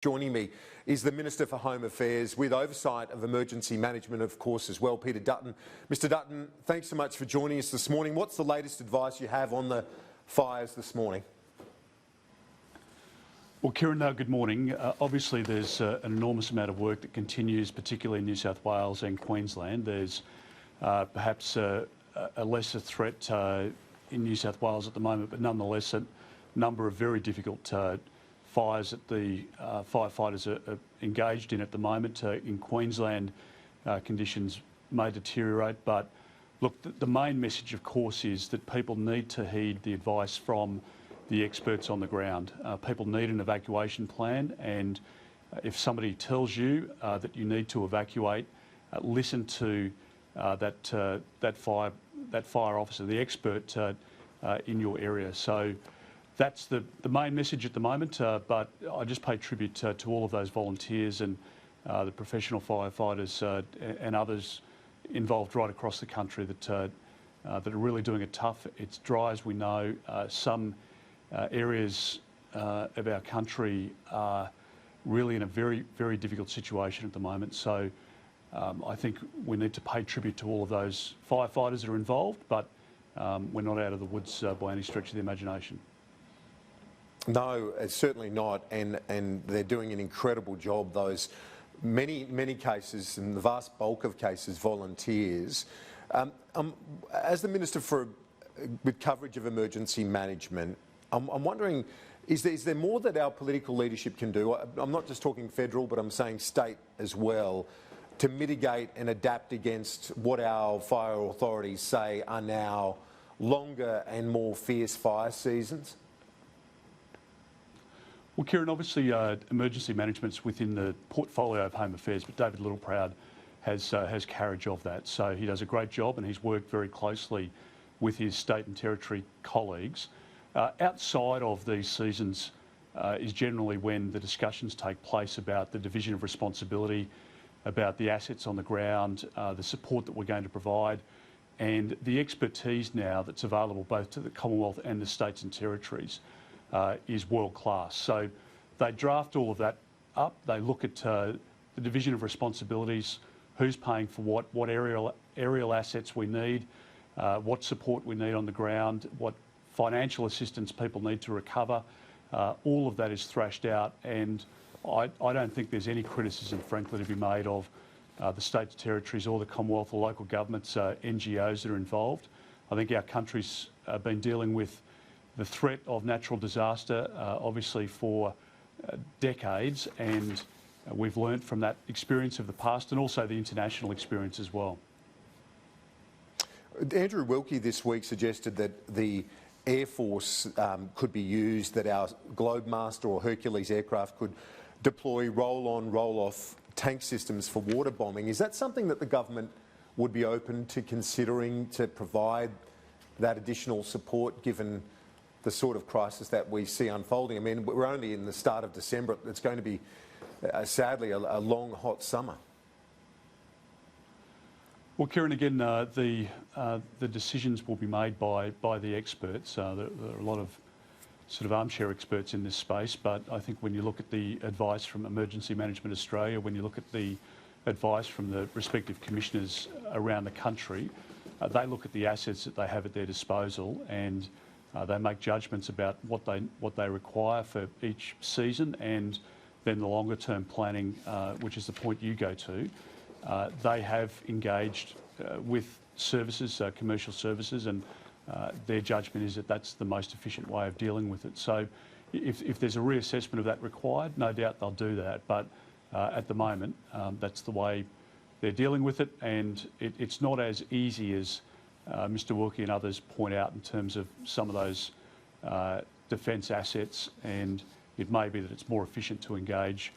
Joining me is the Minister for Home Affairs with oversight of emergency management, of course, as well, Peter Dutton. Mr Dutton, thanks so much for joining us this morning. What's the latest advice you have on the fires this morning? Well, Kieran, good morning. Obviously, there's an enormous amount of work that continues, particularly in New South Wales and Queensland. There's perhaps a lesser threat in New South Wales at the moment, but nonetheless a number of very difficult fires that the firefighters are engaged in at the moment. In Queensland, conditions may deteriorate, but look, the main message, of course, is that people need to heed the advice from the experts on the ground. People need an evacuation plan, and if somebody tells you that you need to evacuate, listen to that fire officer, the expert in your area. So that's the main message at the moment, but I just pay tribute to all of those volunteers and the professional firefighters and others involved right across the country that are really doing it tough. It's dry, as we know. Some areas of our country are really in a very, very difficult situation at the moment. So I think we need to pay tribute to all of those firefighters that are involved, but we're not out of the woods by any stretch of the imagination. No, it's certainly not, and they're doing an incredible job. Those many cases, in the vast bulk of cases, volunteers. As the Minister with coverage of emergency management, I'm wondering, is there more that our political leadership can do? I'm not just talking federal, but I'm saying state as well, to mitigate and adapt against what our fire authorities say are now longer and more fierce fire seasons? Well, Kieran, obviously emergency management's within the portfolio of Home Affairs, but David Littleproud has carriage of that. So he does a great job, and he's worked very closely with his state and territory colleagues. Outside of these seasons is generally when the discussions take place about the division of responsibility, about the assets on the ground, the support that we're going to provide, and the expertise now that's available both to the Commonwealth and the states and territories is world class. So they draft all of that up. They look at the division of responsibilities, who's paying for what aerial assets we need, what support we need on the ground, what financial assistance people need to recover. All of that is thrashed out, and I don't think there's any criticism, frankly, to be made of the states, territories or the Commonwealth or local governments, NGOs that are involved. I think our country's been dealing with the threat of natural disaster, obviously, for decades, and we've learnt from that experience of the past and also the international experience as well. Andrew Wilkie this week suggested that the Air Force could be used, that our Globemaster or Hercules aircraft could deploy roll-on, roll-off tank systems for water bombing. Is that something that the government would be open to considering to provide that additional support, given the sort of crisis that we see unfolding? I mean, we're only in the start of December. It's going to be, sadly, a long, hot summer. Well, Kieran, again, the decisions will be made by the experts. There are a lot of sort of armchair experts in this space, but I think when you look at the advice from Emergency Management Australia, when you look at the advice from the respective commissioners around the country, they look at the assets that they have at their disposal, and they make judgments about what they require for each season, and then the longer term planning, which is the point you go to. They have engaged with services, commercial services, and their judgment is that that's the most efficient way of dealing with it. So if there's a reassessment of that required, no doubt they'll do that. But at the moment, that's the way they're dealing with it, and it's not as easy as Mr Wilkie and others point out in terms of some of those defence assets, and it may be that it's more efficient to engage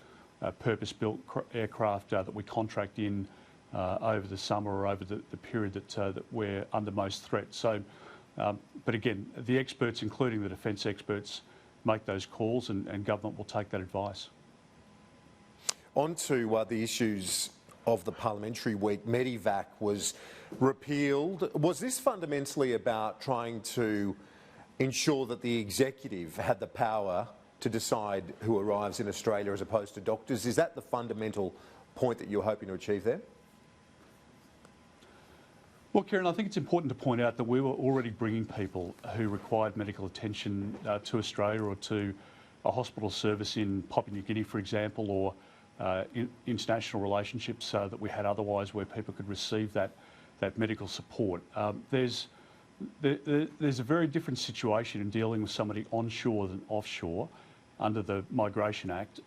purpose-built aircraft that we contract in over the summer or over the period that we're under most threat. So, but again, the experts, including the defence experts, make those calls, and government will take that advice. On to the issues of the parliamentary week. Medevac was repealed. Was this fundamentally about trying to ensure that the executive had the power to decide who arrives in Australia as opposed to doctors? Is that the fundamental point that you're hoping to achieve there? Well, Kieran, I think it's important to point out that we were already bringing people who required medical attention to Australia or to a hospital service in Papua New Guinea, for example, or international relationships that we had otherwise where people could receive that medical support. There's a very different situation in dealing with somebody onshore than offshore under the Migration Act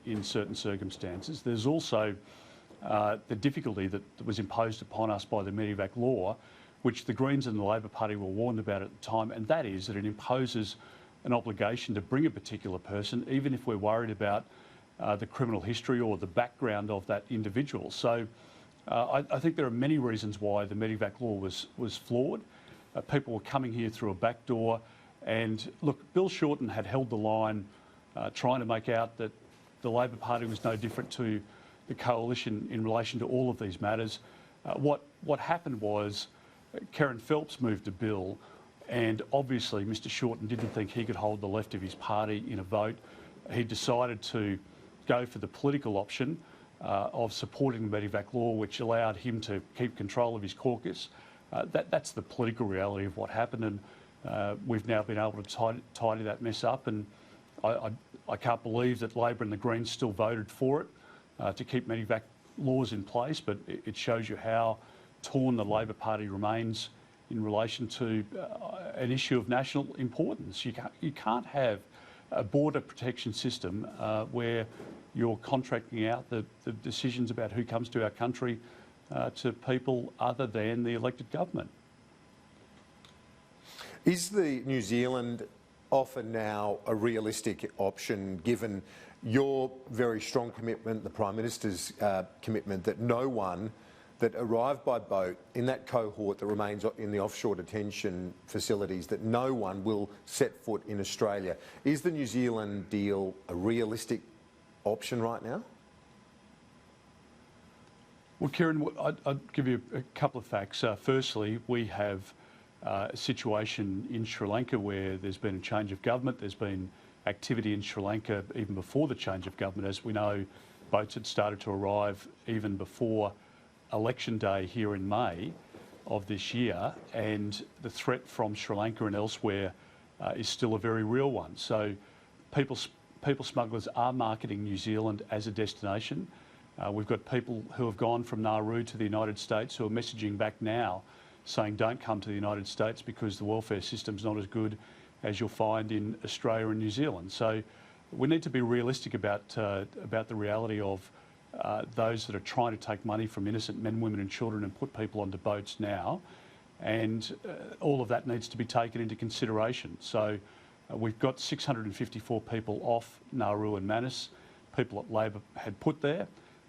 in certain circumstances. There's also the difficulty that was imposed upon us by the medevac law, which the Greens and the Labor Party were warned about at the time, and that is that it imposes an obligation to bring a particular person, even if we're worried about the criminal history or the background of that individual. So I think there are many reasons why the medevac law was flawed. People were coming here through a back door, and look, Bill Shorten had held the line trying to make out that the Labor Party was no different to the coalition in relation to all of these matters. What happened was Kerryn Phelps moved a bill, and obviously Mr Shorten didn't think he could hold the left of his party in a vote. He decided to go for the political option of supporting the medevac law, which allowed him to keep control of his caucus. That's the political reality of what happened, and we've now been able to tidy that mess up, and I can't believe that Labor and the Greens still voted for it to keep medevac laws in place, but it shows you how torn the Labor Party remains in relation to an issue of national importance. You can't have a border protection system where you're contracting out the decisions about who comes to our country to people other than the elected government. Is the New Zealand offer now a realistic option, given your very strong commitment, the Prime Minister's commitment, that no one that arrived by boat in that cohort that remains in the offshore detention facilities, that no one will set foot in Australia? Is the New Zealand deal a realistic option right now? Well, Kieran, I'd give you a couple of facts. Firstly, we have a situation in Sri Lanka where there's been a change of government. There's been activity in Sri Lanka even before the change of government. As we know, boats had started to arrive even before election day here in May of this year, and the threat from Sri Lanka and elsewhere is still a very real one. So people smugglers are marketing New Zealand as a destination. We've got people who have gone from Nauru to the United States who are messaging back now saying don't come to the United States because the welfare system's not as good as you'll find in Australia and New Zealand. So we need to be realistic about the reality of those that are trying to take money from innocent men, women and children and put people onto boats now. And all of that needs to be taken into consideration. So we've got 654 people off Nauru and Manus, people that Labor had put there,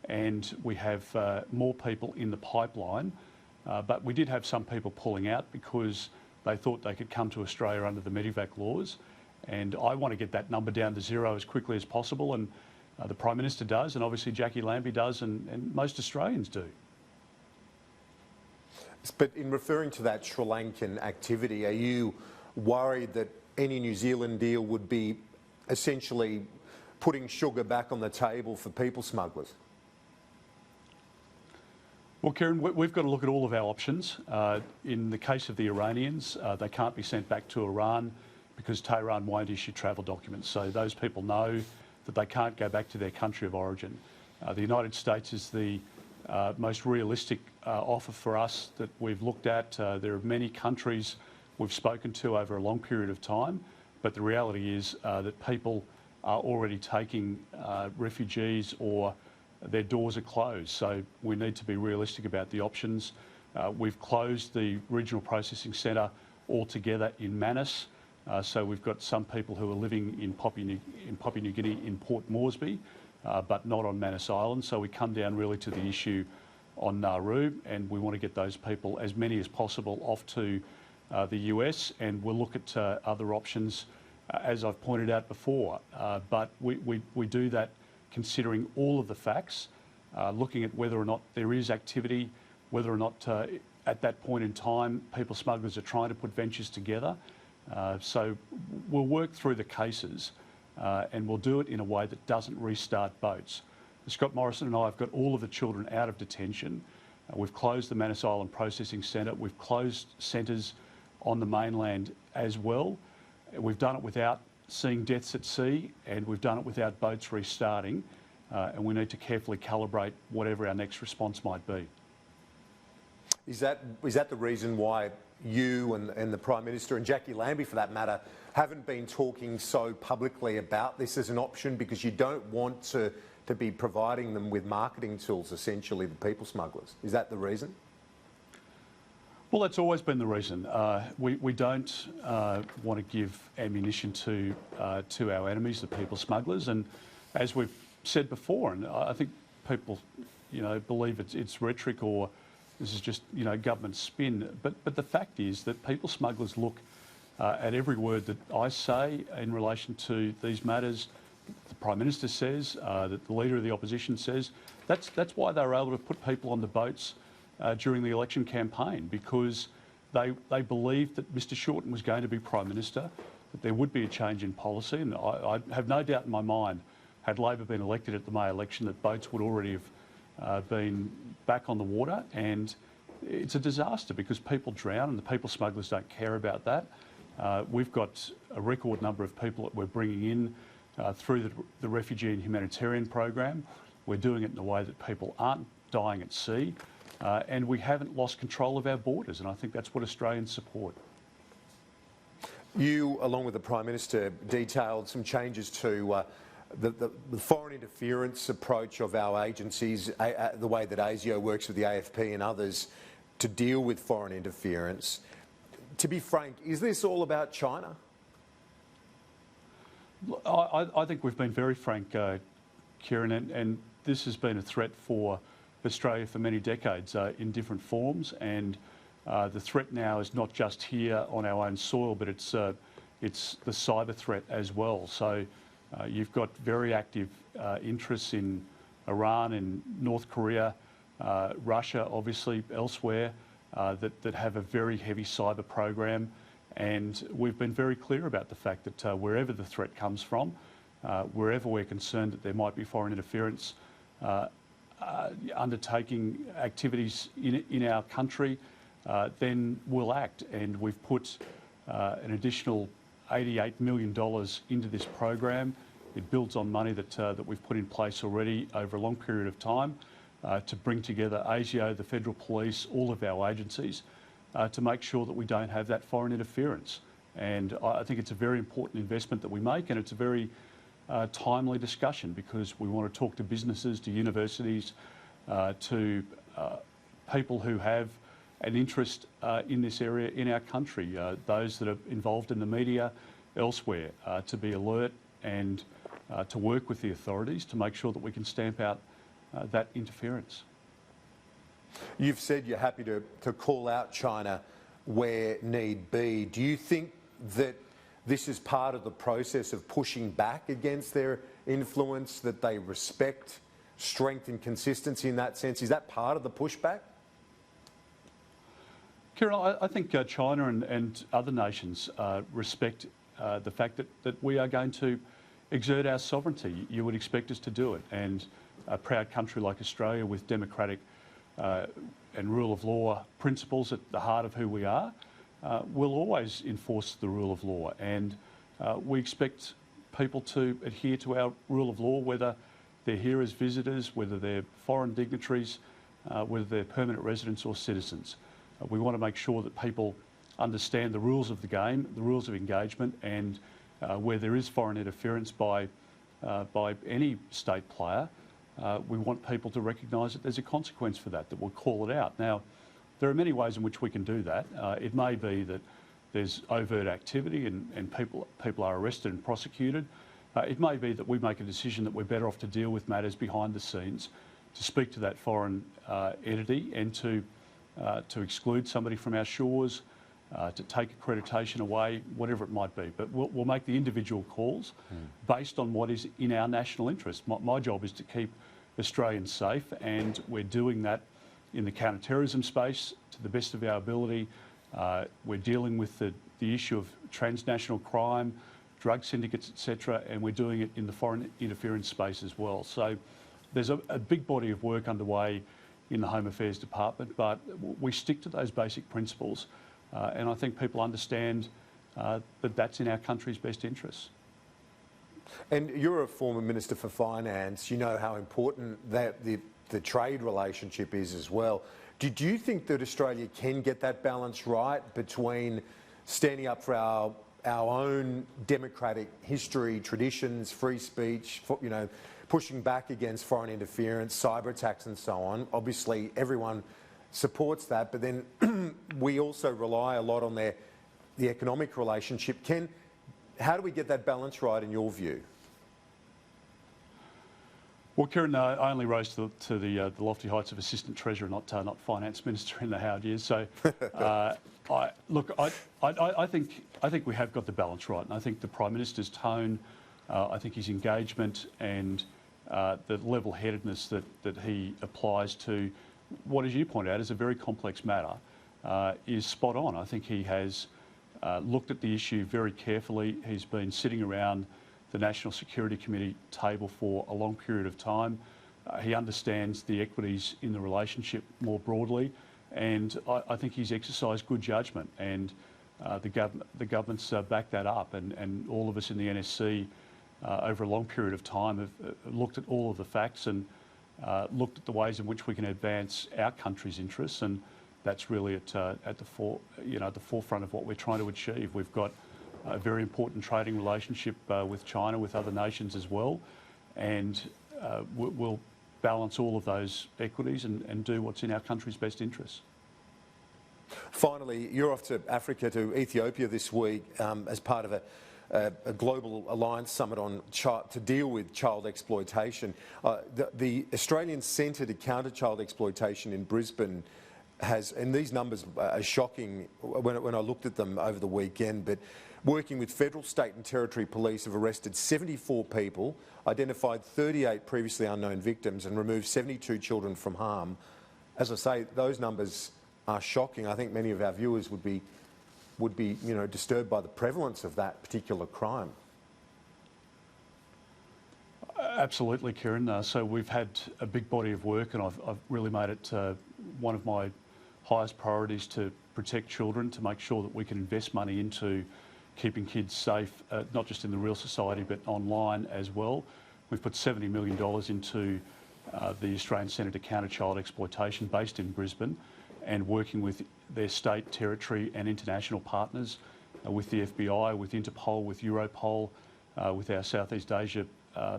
and we have more people in the pipeline. But we did have some people pulling out because they thought they could come to Australia under the medevac laws. And I want to get that number down to zero as quickly as possible. And the Prime Minister does, and obviously Jackie Lambie does, and most Australians do. But in referring to that Sri Lankan activity, are you worried that any New Zealand deal would be essentially putting sugar back on the table for people smugglers? Well, Kieran, we've got to look at all of our options. In the case of the Iranians, they can't be sent back to Iran because Tehran won't issue travel documents. So those people know that they can't go back to their country of origin. The United States is the most realistic offer for us that we've looked at. There are many countries we've spoken to over a long period of time, but the reality is that people are already taking refugees or their doors are closed. So we need to be realistic about the options. We've closed the regional processing centre altogether in Manus. So we've got some people who are living in Papua New Guinea in Port Moresby, but not on Manus Island. So we come down really to the issue on Nauru, and we want to get those people, as many as possible, off to the US, and we'll look at other options, as I've pointed out before. But we do that considering all of the facts, looking at whether or not there is activity, whether or not at that point in time people smugglers are trying to put ventures together. So we'll work through the cases, and we'll do it in a way that doesn't restart boats. Scott Morrison and I have got all of the children out of detention. We've closed the Manus Island Processing Centre. We've closed centres on the mainland as well. We've done it without seeing deaths at sea, and we've done it without boats restarting. And we need to carefully calibrate whatever our next response might be. Is that the reason why you and the Prime Minister, and Jackie Lambie for that matter, haven't been talking so publicly about this as an option, because you don't want to be providing them with marketing tools, essentially, the people smugglers? Is that the reason? Well, that's always been the reason. We don't want to give ammunition to our enemies, the people smugglers. And as we've said before, and I think people, believe it's rhetoric or this is just, government spin. But the fact is that people smugglers look at every word that I say in relation to these matters. The Prime Minister says, that the Leader of the Opposition says. That's why they were able to put people on the boats during the election campaign, because they believed that Mr Shorten was going to be Prime Minister, that there would be a change in policy. And I have no doubt in my mind, had Labor been elected at the May election, that boats would already have been back on the water. And it's a disaster because people drown and the people smugglers don't care about that. We've got a record number of people that we're bringing in through the refugee and humanitarian program. We're doing it in a way that people aren't dying at sea, and we haven't lost control of our borders, and I think that's what Australians support. You, along with the Prime Minister, detailed some changes to the foreign interference approach of our agencies, the way that ASIO works with the AFP and others to deal with foreign interference. To be frank, is this all about China? I think we've been very frank, Kieran, and this has been a threat for Australia for many decades in different forms, and the threat now is not just here on our own soil, but it's the cyber threat as well. So you've got very active interests in Iran and North Korea, Russia, obviously elsewhere, that have a very heavy cyber program. And we've been very clear about the fact that wherever the threat comes from, wherever we're concerned that there might be foreign interference undertaking activities in our country, then we'll act. And we've put an additional $88 million into this program. It builds on money that we've put in place already over a long period of time to bring together ASIO, the Federal Police, all of our agencies, to make sure that we don't have that foreign interference. And I think it's a very important investment that we make, and it's a very timely discussion, because we want to talk to businesses, to universities, to people who have an interest in this area in our country, those that are involved in the media elsewhere, to be alert and to work with the authorities to make sure that we can stamp out that interference. You've said you're happy to call out China where need be. Do you think that this is part of the process of pushing back against their influence, that they respect strength and consistency in that sense? Is that part of the pushback? Kieran, I think China and other nations respect the fact that we are going to exert our sovereignty. You would expect us to do it. And a proud country like Australia, with democratic and rule of law principles at the heart of who we are, will always enforce the rule of law. And we expect people to adhere to our rule of law, whether they're here as visitors, whether they're foreign dignitaries, whether they're permanent residents or citizens. We want to make sure that people understand the rules of the game, the rules of engagement, and where there is foreign interference by any state player, we want people to recognise that there's a consequence for that, that we'll call it out. Now, there are many ways in which we can do that. It may be that there's overt activity and people are arrested and prosecuted. It may be that we make a decision that we're better off to deal with matters behind the scenes, to speak to that foreign entity and to exclude somebody from our shores, to take accreditation away, whatever it might be. But we'll make the individual calls based on what is in our national interest. My job is to keep Australians safe, and we're doing that in the counter-terrorism space to the best of our ability. We're dealing with the issue of transnational crime, drug syndicates, etc., and we're doing it in the foreign interference space as well. So there's a big body of work underway in the Home Affairs Department, but we stick to those basic principles, and I think people understand that that's in our country's best interests. And you're a former Minister for Finance. You know how important that the trade relationship is as well. Do you think that Australia can get that balance right between standing up for our own democratic history, traditions, free speech, you know, pushing back against foreign interference, cyber attacks and so on? Obviously, everyone supports that, but then we also rely a lot on the economic relationship. How do we get that balance right in your view? Well, Kieran, I only rose to the lofty heights of Assistant Treasurer, not Finance Minister in the Howard years. So, I think we have got the balance right, and I think the Prime Minister's tone, I think his engagement and the level-headedness that he applies to what, as you point out, is a very complex matter, is spot on. I think he has looked at the issue very carefully. He's been sitting around the National Security Committee table for a long period of time. He understands the equities in the relationship more broadly, and I think he's exercised good judgment, and the government's backed that up, and all of us in the NSC over a long period of time have looked at all of the facts and looked at the ways in which we can advance our country's interests, and that's really at the forefront of what we're trying to achieve. We've got a very important trading relationship with China, with other nations as well, and we'll balance all of those equities and do what's in our country's best interests. Finally, you're off to Africa, to Ethiopia this week as part of a global alliance summit to deal with child exploitation. The Australian Centre to Counter Child Exploitation in Brisbane has, and these numbers are shocking when I looked at them over the weekend, but working with federal, state and territory police have arrested 74 people, identified 38 previously unknown victims and removed 72 children from harm. As I say, those numbers are shocking. I think many of our viewers would be disturbed by the prevalence of that particular crime. Absolutely, Kieran. So we've had a big body of work, and I've really made it one of my highest priorities to protect children, to make sure that we can invest money into keeping kids safe, not just in the real society but online as well. We've put $70 million into the Australian Centre to Counter Child Exploitation based in Brisbane, and working with their state, territory and international partners, with the FBI, with Interpol, with Europol, with our Southeast Asia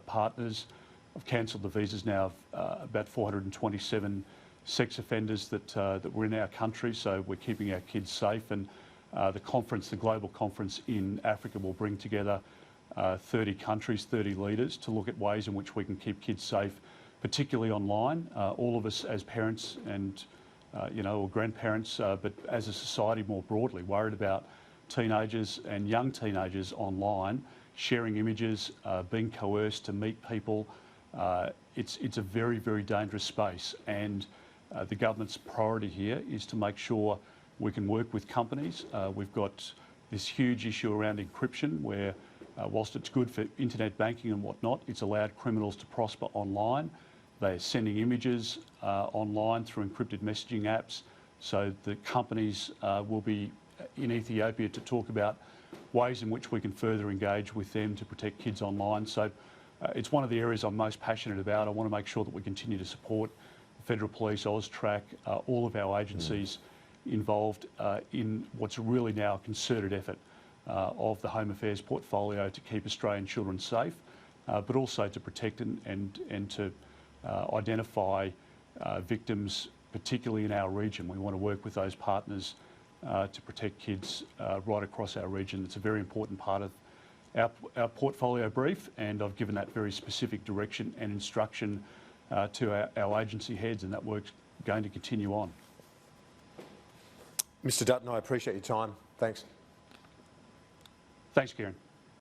partners. I've cancelled the visas now of about 427 sex offenders that were in our country, so we're keeping our kids safe. And the global conference in Africa will bring together 30 countries, 30 leaders to look at ways in which we can keep kids safe, particularly online. All of us as parents and or grandparents, but as a society more broadly, worried about teenagers and young teenagers online sharing images, being coerced to meet people. It's a very, very dangerous space, and the government's priority here is to make sure we can work with companies. We've got this huge issue around encryption where, whilst it's good for internet banking and whatnot, it's allowed criminals to prosper online. They're sending images online through encrypted messaging apps, so the companies will be in Ethiopia to talk about ways in which we can further engage with them to protect kids online. So it's one of the areas I'm most passionate about. I want to make sure that we continue to support Federal Police, AUSTRAC, all of our agencies involved in what's really now a concerted effort of the Home Affairs portfolio to keep Australian children safe, but also to protect and to identify victims, particularly in our region. We want to work with those partners to protect kids right across our region. It's a very important part of our portfolio brief, and I've given that very specific direction and instruction to our agency heads, and that work's going to continue on. Mr Dutton, I appreciate your time. Thanks. Thanks, Kieran.